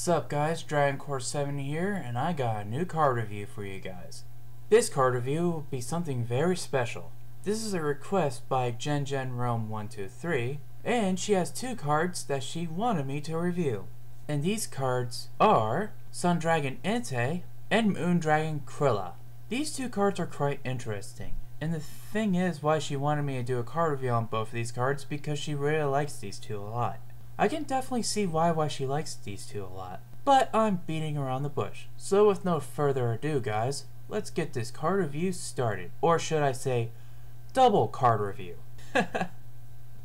Sup guys, Dragon Core 7 here, and I got a new card review for you guys. This card review will be something very special. This is a request by Gen Rome 123, and she has two cards that she wanted me to review. And these cards are Sun Dragon Inti and Moon Dragon Quilla. These two cards are quite interesting, and the thing is why she wanted me to do a card review on both of these cards because she really likes these two a lot. I can definitely see why she likes these two a lot, but I'm beating around the bush. So with no further ado guys, let's get this card review started. Or should I say, double card review.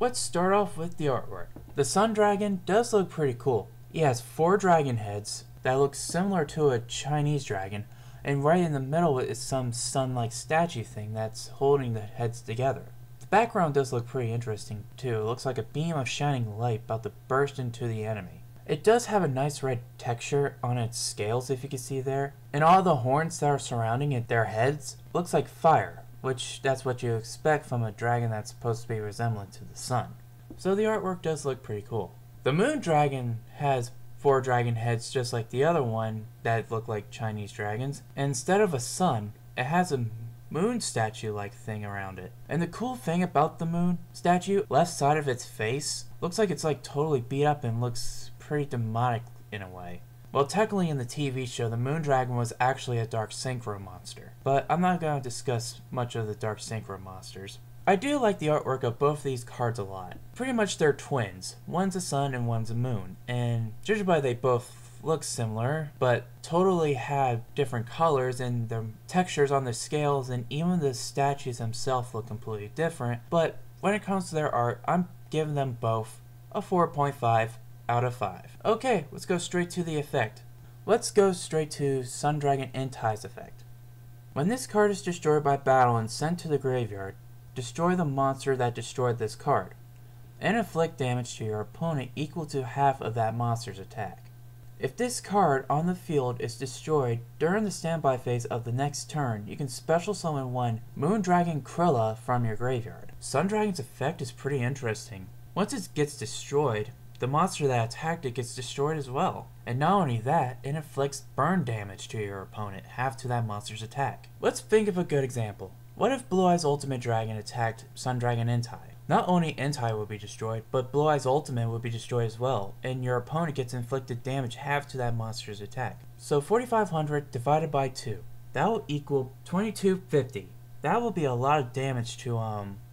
Let's start off with the artwork. The Sun Dragon does look pretty cool. He has 4 dragon heads that look similar to a Chinese dragon, and right in the middle is some sun-like statue thing that's holding the heads together. The background does look pretty interesting too. It looks like a beam of shining light about to burst into the enemy. It does have a nice red texture on its scales, if you can see there, and all the horns that are surrounding it, their heads, looks like fire, which that's what you expect from a dragon that's supposed to be resemblant to the sun. So the artwork does look pretty cool. The Moon Dragon has 4 dragon heads just like the other one that look like Chinese dragons, and instead of a sun, it has a moon statue like thing around it. And the cool thing about the moon statue, left side of its face looks like it's like totally beat up and looks pretty demonic in a way. Well, technically in the TV show, the Moon Dragon was actually a Dark Synchro monster, but I'm not going to discuss much of the Dark Synchro monsters. I do like the artwork of both of these cards a lot. Pretty much they're twins. One's a sun and one's a moon, and judging by they both look similar, but totally have different colors, and the textures on the scales and even the statues themselves look completely different. But when it comes to their art, I'm giving them both a 4.5 out of 5. Okay, let's go straight to the effect. Let's go straight to Sun Dragon Inti's effect. When this card is destroyed by battle and sent to the graveyard, destroy the monster that destroyed this card, and inflict damage to your opponent equal to half of that monster's attack. If this card on the field is destroyed during the standby phase of the next turn, you can special summon one Moon Dragon Quilla from your graveyard. Sun Dragon's effect is pretty interesting. Once it gets destroyed, the monster that attacked it gets destroyed as well. And not only that, it inflicts burn damage to your opponent, half to that monster's attack. Let's think of a good example. What if Blue Eye's Ultimate Dragon attacked Sun Dragon Inti? Not only Inti would be destroyed, but Blue Eye's Ultimate would be destroyed as well, and your opponent gets inflicted damage half to that monster's attack. So 4,500 divided by 2, that will equal 2,250. That will be a lot of damage to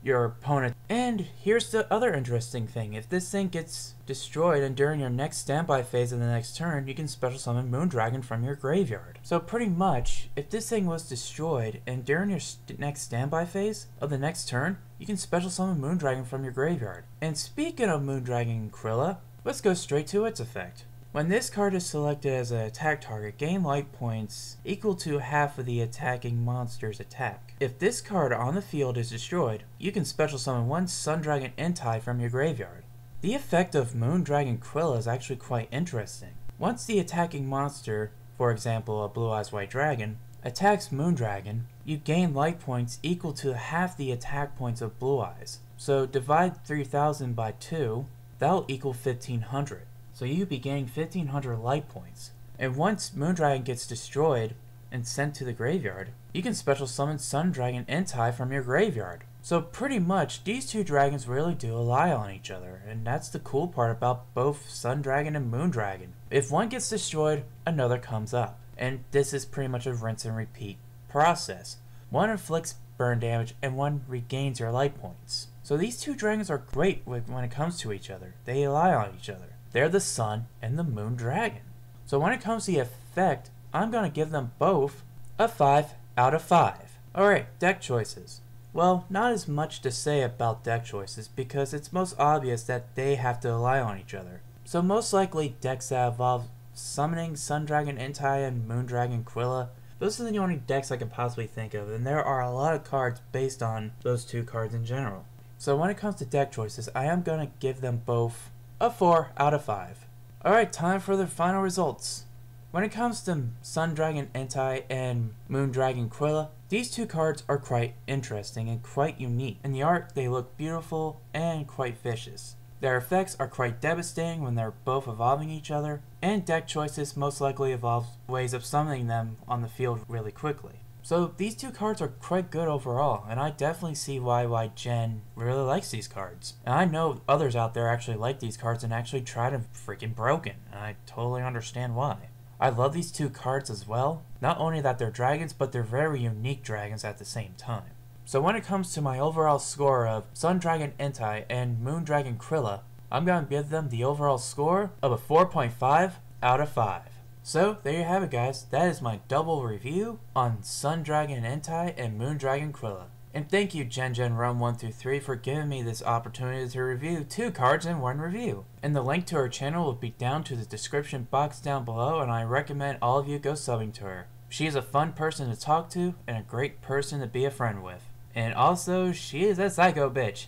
your opponent. And here's the other interesting thing. If this thing gets destroyed and during your next standby phase of the next turn, you can special summon Moon Dragon from your graveyard. So pretty much, if this thing was destroyed and during your next standby phase of the next turn, you can special summon Moon Dragon from your graveyard. And speaking of Moon Dragon Quilla, let's go straight to its effect. When this card is selected as an attack target, gain light points equal to half of the attacking monster's attack. If this card on the field is destroyed, you can special summon one Sun Dragon Inti from your graveyard. The effect of Moon Dragon Quilla is actually quite interesting. Once the attacking monster, for example a Blue Eyes White Dragon, attacks Moon Dragon, you gain light points equal to half the attack points of Blue Eyes. So divide 3,000 by 2, that'll equal 1,500. So you'd be gaining 1,500 light points. And once Moon Dragon gets destroyed and sent to the graveyard, you can special summon Sun Dragon Inti from your graveyard. So pretty much, these two dragons really do rely on each other, and that's the cool part about both Sun Dragon and Moon Dragon. If one gets destroyed, another comes up. And this is pretty much a rinse and repeat process. One inflicts burn damage and one regains your light points. So these two dragons are great when it comes to each other. They rely on each other. They're the Sun and the Moon Dragon. So when it comes to the effect, I'm going to give them both a 5 out of 5. Alright, deck choices. Well, not as much to say about deck choices because it's most obvious that they have to rely on each other. So most likely decks that involve summoning Sun Dragon Inti and Moon Dragon Quilla, those are the only decks I can possibly think of, and there are a lot of cards based on those two cards in general. So when it comes to deck choices, I am going to give them both a 4 out of 5. Alright, time for the final results. When it comes to Sun Dragon Inti and Moon Dragon Quilla, these two cards are quite interesting and quite unique. In the art, they look beautiful and quite vicious. Their effects are quite devastating when they're both evolving each other, and deck choices most likely evolve ways of summoning them on the field really quickly. So these two cards are quite good overall, and I definitely see why Jen really likes these cards. And I know others out there actually like these cards and actually try to freaking broken, and I totally understand why. I love these two cards as well. Not only that they're dragons, but they're very unique dragons at the same time. So when it comes to my overall score of Sun Dragon Inti and Moon Dragon Quilla, I'm going to give them the overall score of a 4.5 out of 5. So there you have it, guys. That is my double review on Sun Dragon Inti and Moon Dragon Quilla. And thank you Gen Rome 123 for giving me this opportunity to review 2 cards in one review. And the link to her channel will be down to the description box down below, and I recommend all of you go subbing to her. She is a fun person to talk to and a great person to be a friend with. And also, she is a psycho bitch.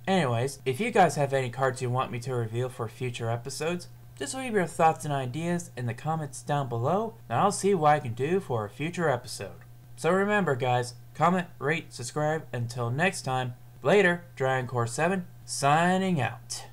Anyways, if you guys have any cards you want me to review for future episodes, just leave your thoughts and ideas in the comments down below, and I'll see what I can do for a future episode. So remember guys, comment, rate, subscribe. Until next time, later, Dragon Core 7, signing out.